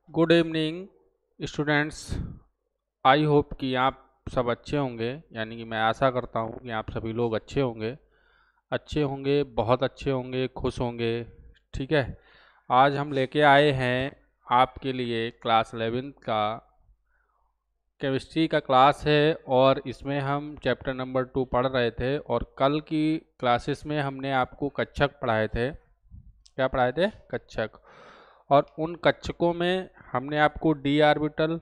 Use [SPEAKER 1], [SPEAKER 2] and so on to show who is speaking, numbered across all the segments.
[SPEAKER 1] Good evening students. I hope कि आप सब अच्छे होंगे, यानी कि मैं आशा करता हूँ कि आप सभी लोग अच्छे होंगे, बहुत अच्छे होंगे, खुश होंगे। ठीक है। आज हम लेके आए हैं आपके लिए क्लास 11th का केमिस्ट्री का क्लास है, और इसमें हम चैप्टर नंबर 2 पढ़ रहे थे। और कल की क्लासेस में हमने आपको कक्षक पढ़ाए थे। क्या पढ़ाए थे? कक्षक। और उन कक्षकों में हमने आपको डी ऑर्बिटल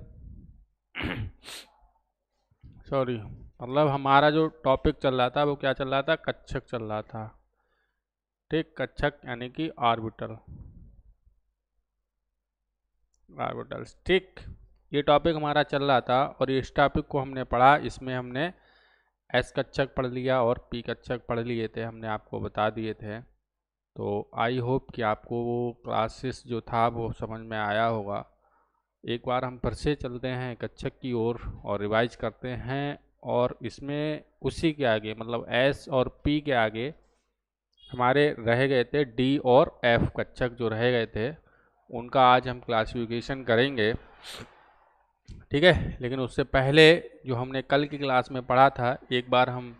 [SPEAKER 1] सॉरी, मतलब हमारा जो टॉपिक चल रहा था वो क्या चल रहा था? कक्षक चल रहा था। ठीक, कक्षक यानी कि ऑर्बिटल, ऑर्बिटल्स। ठीक, ये टॉपिक हमारा चल रहा था और इस टॉपिक को हमने पढ़ा। इसमें हमने एस कक्षक पढ़ लिया और पी कक्षक पढ़ लिए थे, हमने आपको बता दिए थे। तो आई होप कि आपको वो क्लासेस जो था वो समझ में आया होगा। एक बार हम फिर से चलते हैं कक्षक की ओर और रिवाइज करते हैं। और इसमें उसी के आगे, मतलब एस और पी के आगे हमारे रह गए थे डी और एफ कक्षक जो रह गए थे, उनका आज हम क्लासिफिकेशन करेंगे। ठीक है। लेकिन उससे पहले जो हमने कल की क्लास में पढ़ा था, एक बार हम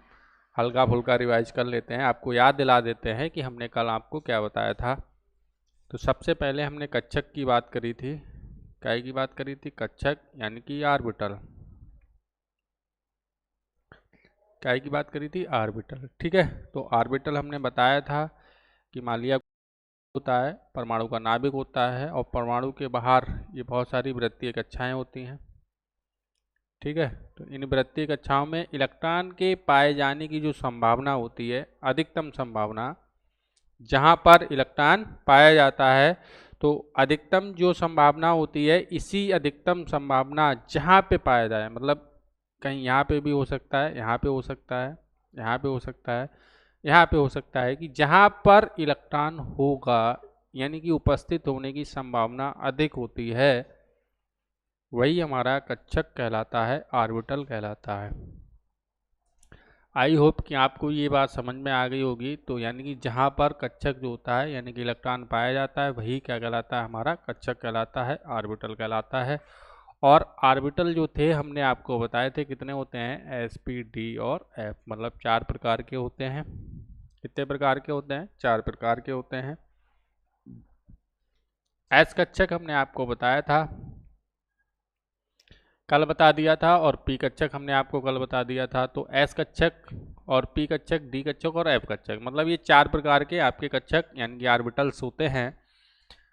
[SPEAKER 1] हल्का फुल्का रिवाइज कर लेते हैं, आपको याद दिला देते हैं कि हमने कल आपको क्या बताया था। तो सबसे पहले हमने कक्षक की बात करी थी। काय की बात करी थी? कक्षक यानी कि ऑर्बिटल। काय की बात करी थी? ऑर्बिटल। ठीक है। तो ऑर्बिटल हमने बताया था कि मालिया होता है, परमाणु का नाभिक होता है, और परमाणु के बाहर ये बहुत सारी वृत्तीय कक्षाएं होती हैं। ठीक है। तो इन वृत्तीय कक्षाओं में इलेक्ट्रॉन के पाए जाने की जो संभावना होती है, अधिकतम संभावना, जहां पर इलेक्ट्रॉन पाया जाता है, तो अधिकतम जो संभावना होती है, इसी अधिकतम संभावना जहां पे पाया जाए, मतलब कहीं यहाँ पे भी हो सकता है, यहाँ पे हो सकता है, यहाँ पे हो सकता है, यहाँ पे हो सकता है, कि जहाँ पर इलेक्ट्रॉन होगा, यानी कि उपस्थित होने की संभावना अधिक होती है, वही हमारा कक्षक कहलाता है, ऑर्बिटल कहलाता है। आई होप कि आपको ये बात समझ में आ गई होगी। तो यानी कि जहाँ पर कक्षक जो होता है, यानी कि इलेक्ट्रॉन पाया जाता है, वही क्या कहलाता है? हमारा कक्षक कहलाता है, ऑर्बिटल कहलाता है। और ऑर्बिटल जो थे हमने आपको बताए थे कितने होते हैं? एस, पी, डी और एफ, मतलब 4 प्रकार के होते हैं। कितने प्रकार के होते हैं? 4 प्रकार के होते हैं। एस कक्षक हमने आपको बताया था, कल बता दिया था, और पी कक्षक हमने आपको कल बता दिया था। तो एस कक्षक और पी कक्षक, डी कक्षक और एफ कक्षक, मतलब ये 4 प्रकार के आपके कक्षक यानी कि ऑर्बिटल्स होते हैं।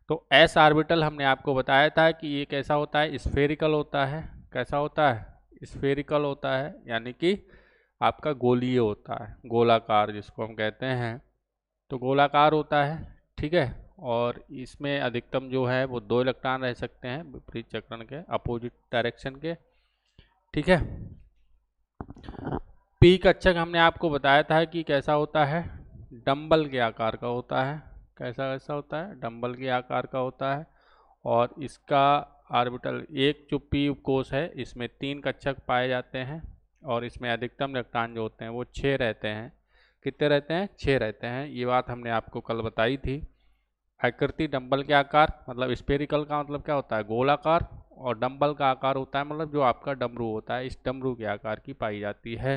[SPEAKER 1] तो एस ऑर्बिटल हमने आपको बताया था कि ये कैसा होता है? स्फेरिकल होता है। कैसा होता है? स्फेरिकल होता है, यानी कि आपका गोलीय होता है, गोलाकार जिसको हम कहते हैं। तो गोलाकार होता है। ठीक है। और इसमें अधिकतम जो है वो 2 इलेक्ट्रॉन रह सकते हैं, विपरीत चक्रण के, अपोजिट डायरेक्शन के। ठीक है। पी कक्षक हमने आपको बताया था कि कैसा होता है? डंबल के आकार का होता है। कैसा कैसा होता है? डंबल के आकार का होता है। और इसका ऑर्बिटल, एक जो पी कोश है, इसमें 3 कक्षक पाए जाते हैं, और इसमें अधिकतम इलेक्ट्रॉन जो होते हैं वो 6 रहते हैं। कितने रहते हैं? 6 रहते हैं। ये बात हमने आपको कल बताई थी। आकृति डंबल के आकार, मतलब स्पेरिकल का मतलब क्या होता है? गोलाकार। और डंबल का आकार होता है, मतलब जो आपका डमरू होता है, इस डमरू के आकार की पाई जाती है।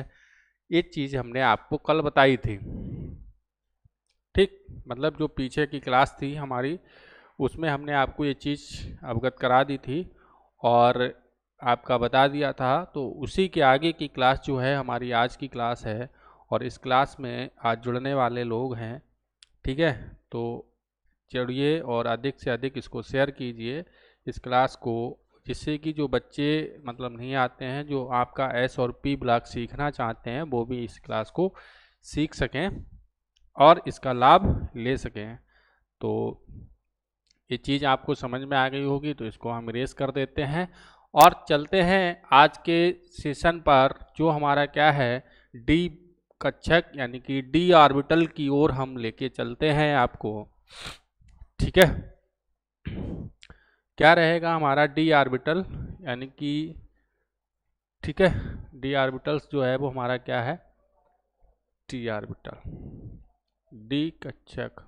[SPEAKER 1] ये चीज़ हमने आपको कल बताई थी। ठीक, मतलब जो पीछे की क्लास थी हमारी, उसमें हमने आपको ये चीज़ अवगत करा दी थी और आपका बता दिया था। तो उसी के आगे की क्लास जो है हमारी आज की क्लास है, और इस क्लास में आज जुड़ने वाले लोग हैं। ठीक है। तो जुड़िए और अधिक से अधिक इसको शेयर कीजिए, इस क्लास को, जिससे कि जो बच्चे मतलब नहीं आते हैं, जो आपका एस और पी ब्लॉक सीखना चाहते हैं, वो भी इस क्लास को सीख सकें और इसका लाभ ले सकें। तो ये चीज़ आपको समझ में आ गई होगी, तो इसको हम इरेज कर देते हैं और चलते हैं आज के सेशन पर, जो हमारा क्या है? डी कक्षक यानी कि डी ऑर्बिटल की ओर हम लेके चलते हैं आपको। ठीक है। क्या रहेगा हमारा डी ऑर्बिटल, यानी कि, ठीक है, डी ऑर्बिटल्स जो है वो हमारा क्या है? टी ऑर्बिटल, डी कक्षक।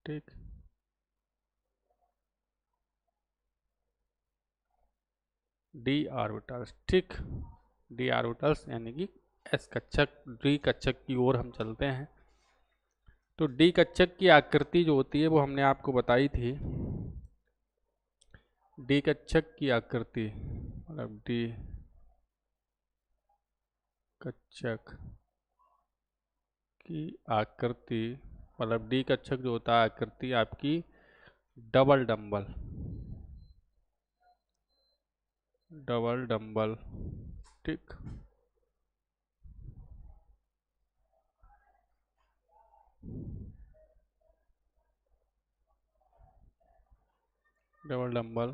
[SPEAKER 1] ठीक, डी ऑर्बिटल्स। ठीक, डी ऑर्बिटल्स यानी कि एस कक्षक डी कक्षक की ओर हम चलते हैं। तो डी कक्षक की आकृति जो होती है वो हमने आपको बताई थी। डी कक्षक की आकृति मतलब डी कक्षक की आकृति मतलब डी कक्षक जो होता है आकृति आपकी डबल डंबल, डबल डंबल। ठीक, डबल डंबल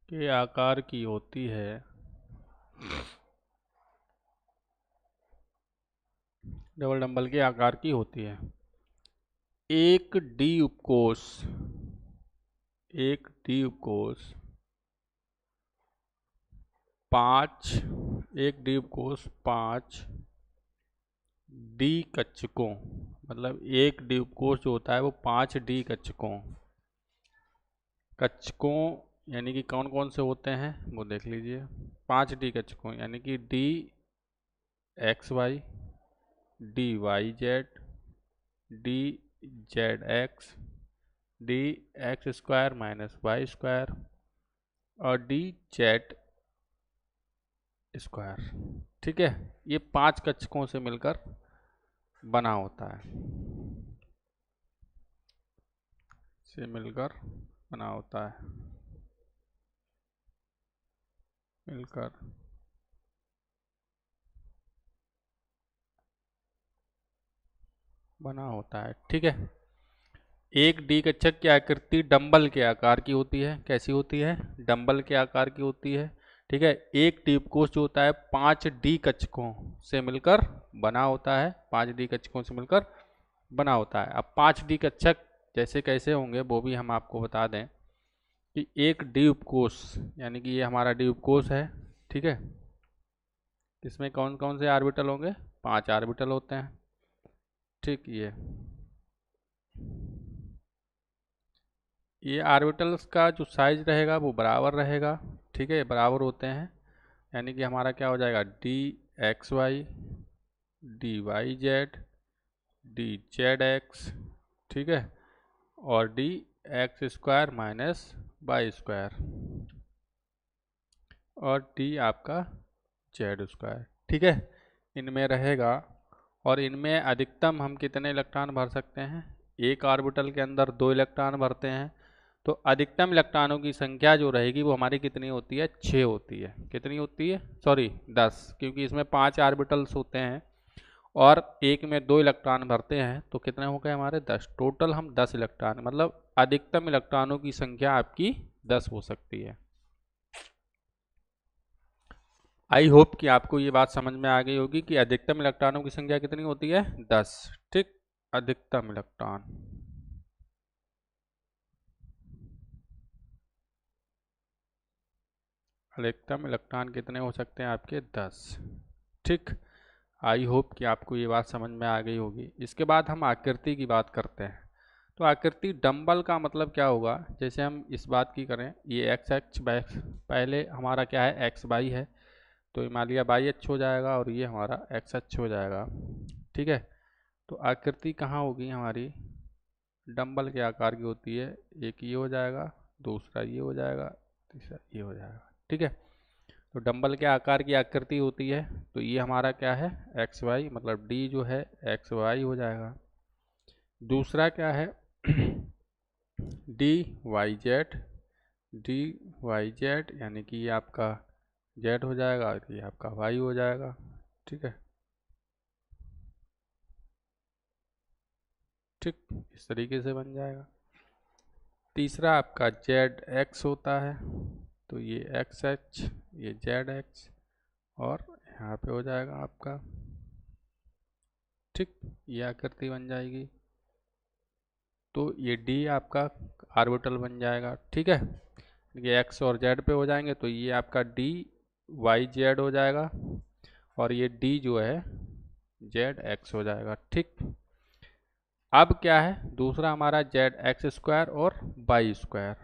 [SPEAKER 1] के आकार की होती है। डबल डंबल के आकार की होती है। एक डी उपकोष, एक डी उपकोष एक डी उपकोष 5 डी कक्षकों मतलब एक डी उपकोष जो होता है वो 5 डी कक्षकों यानी कि कौन कौन से होते हैं वो देख लीजिए। 5 डी कक्षकों यानी कि d x y, d y z, d z x, d x square minus y square और डी जेड स्क्वायर। ठीक है, ये 5 कक्षकों से मिलकर बना होता है, से मिलकर बना होता है, मिलकर बना होता है। ठीक है, एक डी कक्षक की आकृति डंबल के आकार की होती है। कैसी होती है? डंबल के आकार की होती है। ठीक है, एक डी उपकोष जो होता है 5 डी कक्षकों से मिलकर बना होता है, 5 डी कक्षकों से मिलकर बना होता है। अब 5 डी कक्षक जैसे कैसे होंगे वो भी हम आपको बता दें कि एक डी उपकोष यानी कि ये हमारा डी उपकोष है। ठीक है, इसमें कौन कौन से ऑर्बिटल होंगे? 5 ऑर्बिटल होते हैं। ठीक, ये ऑर्बिटल्स का जो साइज रहेगा वो बराबर रहेगा। ठीक है, बराबर होते हैं यानी कि हमारा क्या हो जाएगा? D x y, d y z, d z x, ठीक है, और d x square minus y square और डी आपका जेड स्क्वायर। ठीक है, इनमें रहेगा और इनमें अधिकतम हम कितने इलेक्ट्रॉन भर सकते हैं? एक ऑर्बिटल के अंदर 2 इलेक्ट्रॉन भरते हैं, तो अधिकतम इलेक्ट्रॉनों की संख्या जो रहेगी वो हमारी कितनी होती है? 6 होती है। कितनी होती है? सॉरी 10, क्योंकि इसमें 5 ऑर्बिटल्स होते हैं और एक में 2 इलेक्ट्रॉन भरते हैं, तो कितने हो गए हमारे? 10। टोटल हम 10 इलेक्ट्रॉन मतलब अधिकतम इलेक्ट्रॉनों की संख्या आपकी 10 हो सकती है। आई होप कि आपको ये बात समझ में आ गई होगी कि अधिकतम इलेक्ट्रॉनों की संख्या कितनी होती है? 10। ठीक, अधिकतम इलेक्ट्रॉन, अधिकतम इलेक्ट्रॉन कितने हो सकते हैं आपके? 10। ठीक, आई होप कि आपको ये बात समझ में आ गई होगी। इसके बाद हम आकृति की बात करते हैं। तो आकृति डंबल का मतलब क्या होगा? जैसे हम इस बात की करें, ये एक्स एक्स पहले हमारा क्या है? एक्स वाई है, तो मान लिया वाई एच हो जाएगा और ये हमारा एक्स एच हो जाएगा। ठीक है, तो आकृति कहाँ होगी हमारी? डंबल के आकार की होती है। एक ये हो जाएगा, दूसरा ये हो जाएगा, तीसरा ये हो जाएगा। ठीक है, तो डंबल के आकार की आकृति होती है, तो ये हमारा क्या है? एक्स वाई, मतलब डी जो है एक्स वाई हो जाएगा। दूसरा क्या है? D y z, d y z यानी कि ये आपका जेड हो जाएगा और ये आपका वाई हो जाएगा। ठीक है, ठीक, इस तरीके से बन जाएगा। तीसरा आपका जेड एक्स होता है, तो ये एक्स एच, ये जेड एक्स और यहाँ पे हो जाएगा आपका। ठीक, ये आकृति बन जाएगी। तो ये डी आपका ऑर्बिटल बन जाएगा। ठीक है, ये एक्स और जेड पे हो जाएंगे, तो ये आपका डी वाई जेड हो जाएगा और ये डी जो है जेड एक्स हो जाएगा। ठीक, अब क्या है, दूसरा हमारा जेड एक्स स्क्वायर और वाई स्क्वायर,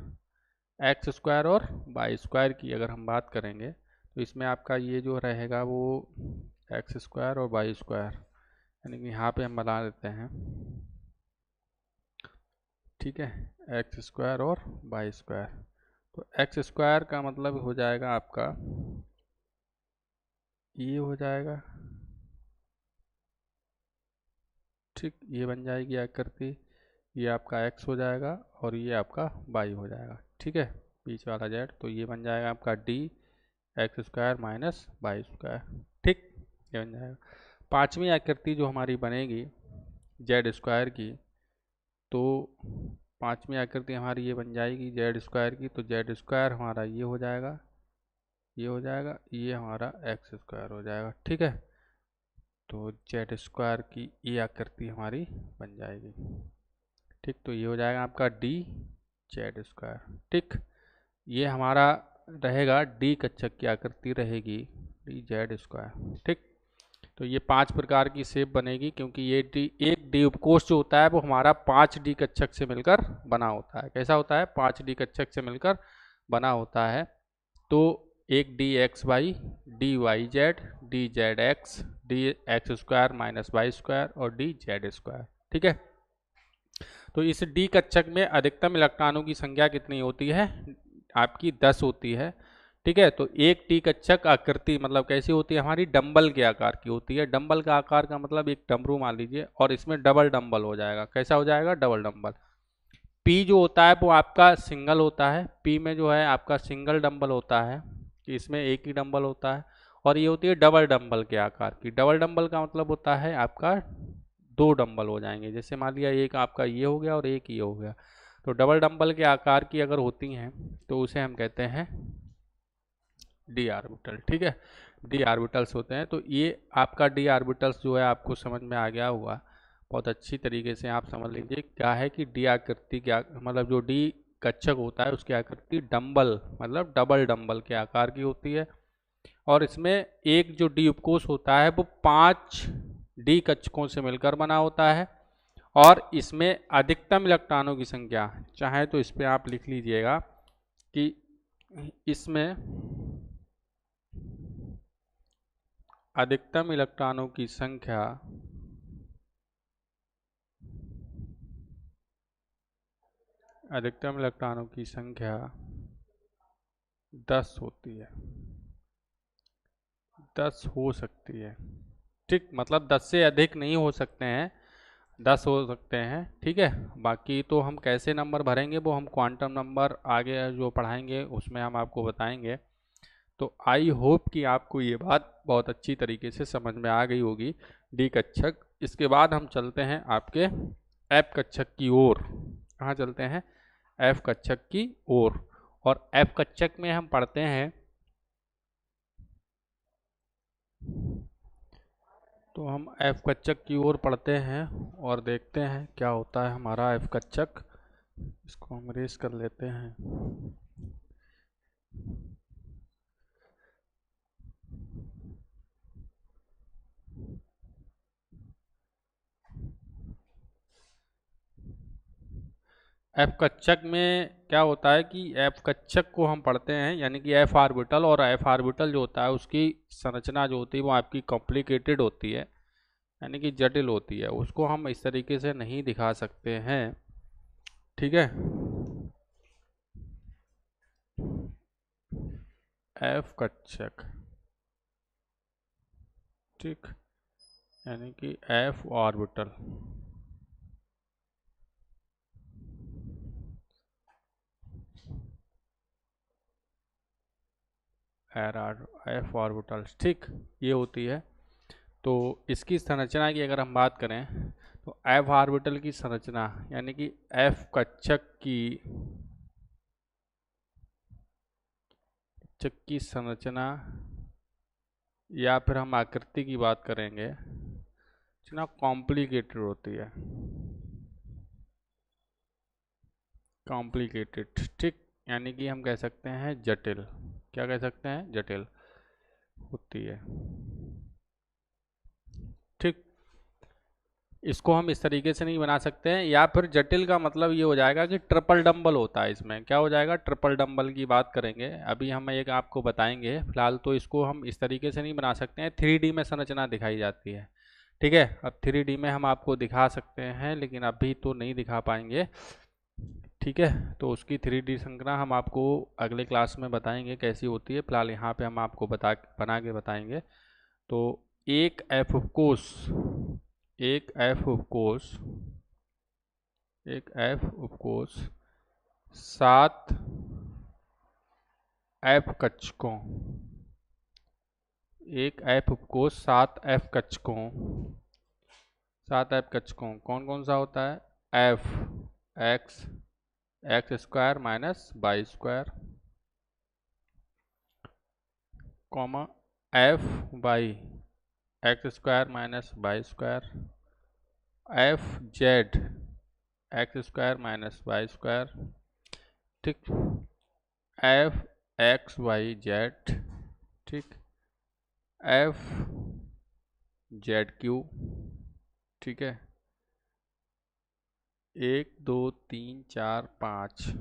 [SPEAKER 1] एक्स स्क्वायर और वाई स्क्वायर की अगर हम बात करेंगे तो इसमें आपका ये जो रहेगा वो एक्स स्क्वायर और वाई स्क्वायर, यानी कि यहाँ पे हम बना देते हैं, ठीक है, एक्स स्क्वायर और वाई स्क्वायर। तो एक्स स्क्वायर का मतलब हो जाएगा आपका ये हो जाएगा, ठीक, ये बन जाएगी आकृति, ये आपका एक्स हो जाएगा और ये आपका वाई हो जाएगा, ठीक है, बीच वाला जेड, तो ये बन जाएगा आपका d x square minus y square, ठीक, ये बन जाएगा। पांचवी आकृति जो हमारी बनेगी जेड स्क्वायर की, तो पांचवी आकृति हमारी ये बन जाएगी जेड स्क्वायर की, तो जेड स्क्वायर हमारा ये हो जाएगा, ये हो जाएगा, ये हमारा एक्स स्क्वायर हो जाएगा, ठीक है। तो जेड स्क्वायर की ये आकृति हमारी बन जाएगी, ठीक, तो ये हो जाएगा आपका डी जेड स्क्वायर, ठीक, ये हमारा रहेगा डी कक्षक की आकृति रहेगी डी जेड स्क्वायर, ठीक। तो ये 5 प्रकार की शेप बनेगी, क्योंकि ये एक डी उपकोष जो होता है वो हमारा 5 डी कक्षक से मिलकर बना होता है। कैसा होता है, 5 डी कक्षक से मिलकर बना होता है। तो एक d x y, d y z, d z x, d x square minus y square और डी जेड स्क्वायर, ठीक है। तो इस डी कक्षक में अधिकतम इलेक्ट्रॉनों की संख्या कितनी होती है, आपकी 10 होती है, ठीक है। तो एक डी कक्षक आकृति मतलब कैसी होती है, हमारी डंबल के आकार की होती है। डंबल का आकार का मतलब एक डमरू मान लीजिए और इसमें डबल डंबल हो जाएगा। कैसा हो जाएगा, डबल डंबल। पी जो होता है वो आपका सिंगल होता है, पी में जो है आपका सिंगल डंबल होता है, इसमें एक ही डंबल होता है। और ये होती है डबल डंबल के आकार की। डबल डंबल का मतलब होता है आपका 2 डंबल हो जाएंगे, जैसे मान लिया एक आपका ये हो गया और एक ये हो गया। तो डबल डंबल के आकार की अगर होती हैं तो उसे हम कहते हैं डी ऑर्बिटल, ठीक है, डी ऑर्बिटल्स होते हैं। तो ये आपका डी ऑर्बिटल्स जो है आपको समझ में आ गया होगा, बहुत अच्छी तरीके से आप समझ लीजिए क्या है कि डी आकृति क्या मतलब, जो डी कक्षक होता है उसकी आकृति डंबल मतलब डबल डंबल के आकार की होती है। और इसमें एक जो डी उपकोष होता है वो 5 डी कक्षकों से मिलकर बना होता है। और इसमें अधिकतम इलेक्ट्रॉनों की संख्या, चाहे तो इस पर आप लिख लीजिएगा कि इसमें अधिकतम इलेक्ट्रॉनों की संख्या अधिकतम इलेक्ट्रॉनों की संख्या 10 होती है, 10 हो सकती है, ठीक, मतलब 10 से अधिक नहीं हो सकते हैं, 10 हो सकते हैं, ठीक है। बाकी तो हम कैसे नंबर भरेंगे वो हम क्वांटम नंबर आगे जो पढ़ाएंगे उसमें हम आपको बताएंगे। तो आई होप कि आपको ये बात बहुत अच्छी तरीके से समझ में आ गई होगी, डी कक्षक। इसके बाद हम चलते हैं आपके एफ कक्षक की ओर। कहाँ चलते हैं, एफ कक्षक की ओर। और एफ कक्षक में हम पढ़ते हैं, तो हम एफ कक्षक की ओर पढ़ते हैं और देखते हैं क्या होता है हमारा एफ कक्षक। इसको हम रेस कर लेते हैं। एफ कक्षक में क्या होता है कि एफ कक्षक को हम पढ़ते हैं, यानी कि एफ ऑर्बिटल, और एफ ऑर्बिटल जो होता है उसकी संरचना जो होती है वो आपकी कॉम्प्लिकेटेड होती है, यानी कि जटिल होती है। उसको हम इस तरीके से नहीं दिखा सकते हैं, ठीक है। एफ कक्षक, ठीक, यानी कि एफ ऑर्बिटल, एफ ऑर्बिटल्स, ठीक, ये होती है। तो इसकी संरचना की अगर हम बात करें तो एफ ऑर्बिटल की संरचना, यानी कि एफ कक्षक की संरचना, या फिर हम आकृति की बात करेंगे, ना कॉम्प्लिकेटेड होती है, कॉम्प्लिकेटेड, ठीक, यानी कि हम कह सकते हैं जटिल। क्या कह सकते हैं, जटिल होती है, ठीक। इसको हम इस तरीके से नहीं बना सकते हैं, या फिर जटिल का मतलब ये हो जाएगा कि ट्रिपल डंबल होता है। इसमें क्या हो जाएगा, ट्रिपल डंबल की बात करेंगे, अभी हम एक आपको बताएंगे। फिलहाल तो इसको हम इस तरीके से नहीं बना सकते हैं, 3D में संरचना दिखाई जाती है। ठीक है, अब 3D में हम आपको दिखा सकते हैं, लेकिन अभी तो नहीं दिखा पाएंगे। ठीक है, तो उसकी 3D संरचना हम आपको अगले क्लास में बताएंगे कैसी होती है। फिलहाल यहाँ पे हम आपको बना के बताएंगे। तो एक एफ उपकोष एक एफ उपकोष 7 एफ कक्षकों, एक एफ उपकोष 7 एफ कक्षकों, 7 एफ कक्षकों कौन कौन सा होता है, f x square minus y square, comma f y x square minus y square, f z x square minus y square, ठीक, एफ एक्स वाई जेड, ठीक, एफ जेड क्यू, ठीक है, 1 2 3 4 5,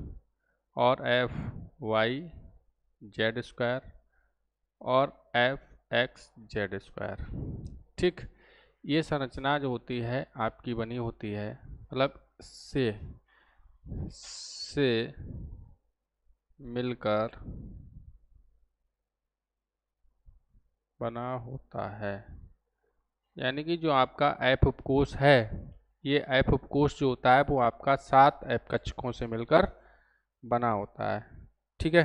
[SPEAKER 1] और एफ वाई जेड स्क्वायर और f x z square. ठीक, ये संरचना जो होती है आपकी बनी होती है, मतलब से मिलकर बना होता है। यानी कि जो आपका एफ उपकोष है, ये एफ उपकोष जो होता है वो आपका 7 एफ कक्षकों से मिलकर बना होता है। ठीक है,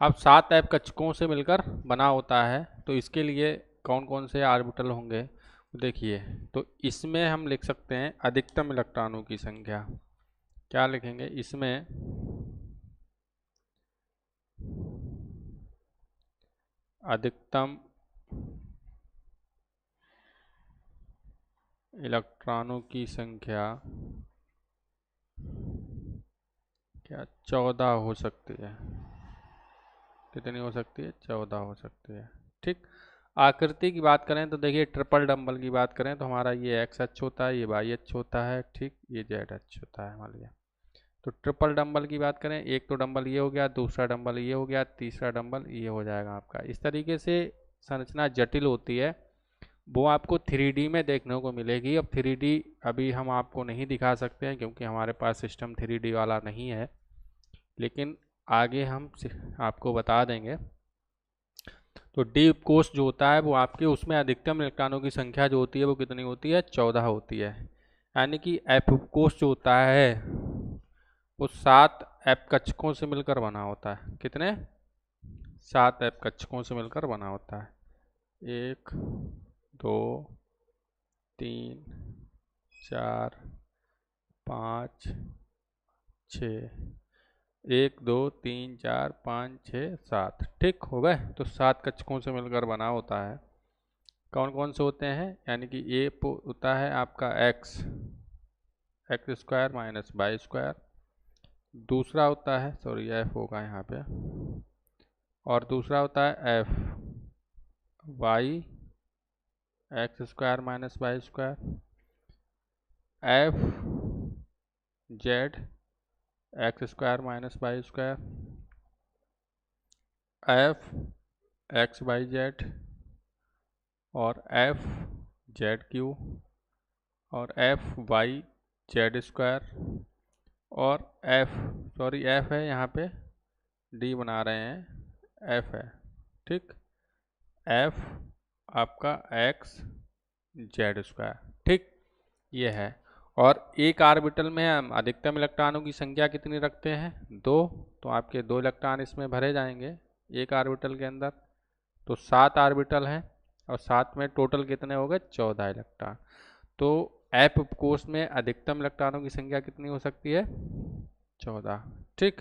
[SPEAKER 1] अब 7 एफ कक्षकों से मिलकर बना होता है, तो इसके लिए कौन कौन से ऑर्बिटल होंगे देखिए। तो इसमें हम लिख सकते हैं अधिकतम इलेक्ट्रॉनों की संख्या। क्या लिखेंगे इसमें, अधिकतम इलेक्ट्रॉनों की संख्या क्या 14 हो सकती है। कितनी हो सकती है, 14 हो सकती है। ठीक, आकृति की बात करें तो देखिए ट्रिपल डंबल की बात करें तो हमारा ये एक्स अक्ष होता है, ये वाई अक्ष होता है, ठीक, ये जेड अक्ष होता है मान लिया। तो ट्रिपल डंबल की बात करें, एक तो डंबल ये हो गया, दूसरा डंबल ये हो गया, तीसरा डंबल ये हो जाएगा आपका। इस तरीके से संरचना जटिल होती है, वो आपको 3D में देखने को मिलेगी। अब 3D अभी हम आपको नहीं दिखा सकते हैं क्योंकि हमारे पास सिस्टम 3D वाला नहीं है, लेकिन आगे हम आपको बता देंगे। तो डी उपकोष जो होता है वो आपके उसमें अधिकतम इलेक्ट्रॉनों की संख्या जो होती है वो कितनी होती है, 14 होती है। यानी कि एफ उपकोष जो होता है वो 7 एफ कक्षकों से मिलकर बना होता है। कितने, 7 एफ कक्षकों से मिलकर बना होता है। 1 2 3 4 5 6, 1 2 3 4 5 6 7, ठीक हो गए। तो 7 कक्षकों से मिलकर बना होता है। कौन कौन से होते हैं, यानी कि ए होता है आपका x square minus y square, दूसरा होता है, सॉरी एफ होगा यहाँ पे, और दूसरा होता है f y x square minus y square, f z x square minus y square, f x y z, और एफ जेड क्यू, और एफ वाई जेड स्क्वायर, और एफ है यहाँ पे डी बना रहे हैं, एफ है, ठीक, एफ आपका एक्स जेड स्क्वायर, ठीक, ये है। और एक ऑर्बिटल में हम अधिकतम इलेक्ट्रॉनों की संख्या कितनी रखते हैं, 2, तो आपके 2 इलेक्ट्रॉन इसमें भरे जाएंगे एक ऑर्बिटल के अंदर। तो 7 ऑर्बिटल हैं और 7 में टोटल कितने हो गए, 14 इलेक्ट्रॉन। तो एफ उपकोष में अधिकतम इलेक्ट्रॉनों की संख्या कितनी हो सकती है, 14, ठीक,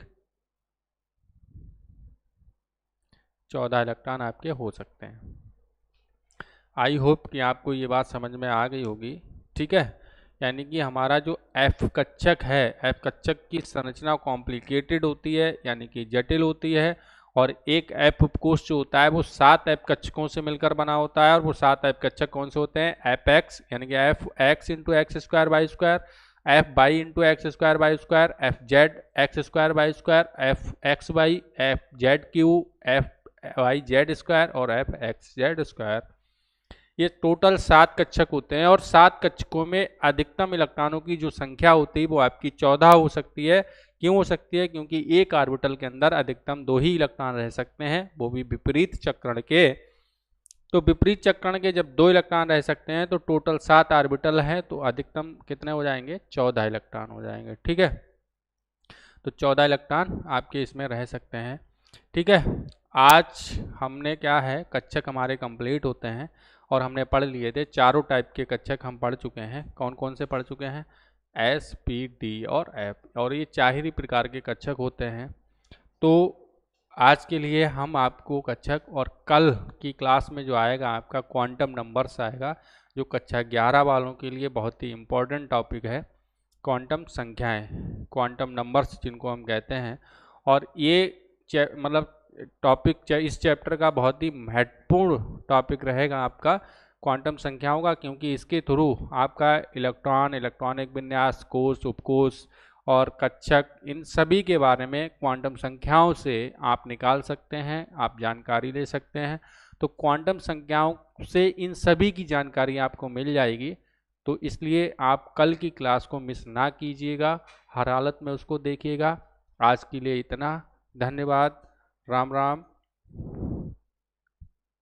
[SPEAKER 1] 14 इलेक्ट्रॉन आपके हो सकते हैं। आई होप कि आपको ये बात समझ में आ गई होगी। ठीक है, यानी कि हमारा जो एफ कक्षक है, एफ कक्षक की संरचना कॉम्प्लिकेटेड होती है, यानी कि जटिल होती है, और एक एफ उपकोष जो होता है वो 7 एफ कक्षकों से मिलकर बना होता है, और वो 7 एफ कक्षक कौन से होते हैं? एफ एक्स यानी कि f x into x square y square, f y into x square y square, f z x square y square, f x y, f z q, f y z square और f x z square. ये total 7 कक्षक होते हैं, और 7 कक्षकों में अधिकतम इलेक्ट्रॉनों की जो संख्या होती है वो आपकी 14 हो सकती है। क्यों हो सकती है? क्योंकि एक ऑर्बिटल के अंदर अधिकतम 2 ही इलेक्ट्रॉन रह सकते हैं, वो भी विपरीत चक्रण के। तो विपरीत चक्रण के जब 2 इलेक्ट्रॉन रह सकते हैं तो टोटल 7 ऑर्बिटल हैं, तो अधिकतम कितने हो जाएंगे? 14 इलेक्ट्रॉन हो जाएंगे। ठीक है, तो 14 इलेक्ट्रॉन आपके इसमें रह सकते हैं। ठीक है, आज हमने क्या है, कक्षक हमारे कंप्लीट होते हैं, और हमने पढ़ लिए थे चारों टाइप के कक्षक हम पढ़ चुके हैं। कौन कौन से पढ़ चुके हैं? एस, पी, डी और एफ, और ये 4 ही प्रकार के कक्षक होते हैं। तो आज के लिए हम आपको कक्षक, और कल की क्लास में जो आएगा आपका क्वांटम नंबर्स आएगा, जो कक्षा 11 वालों के लिए बहुत ही इम्पोर्टेंट टॉपिक है। क्वांटम संख्याएं, क्वांटम नंबर्स जिनको हम कहते हैं, और ये मतलब टॉपिक इस चैप्टर का बहुत ही महत्वपूर्ण टॉपिक रहेगा आपका क्वांटम संख्याओं का, क्योंकि इसके थ्रू आपका इलेक्ट्रॉन, इलेक्ट्रॉनिक विन्यास, कोष, उपकोष और कक्षक, इन सभी के बारे में क्वांटम संख्याओं से आप निकाल सकते हैं, आप जानकारी ले सकते हैं। तो क्वांटम संख्याओं से इन सभी की जानकारी आपको मिल जाएगी। तो इसलिए आप कल की क्लास को मिस ना कीजिएगा, हर हालत में उसको देखिएगा। आज के लिए इतना, धन्यवाद, राम राम।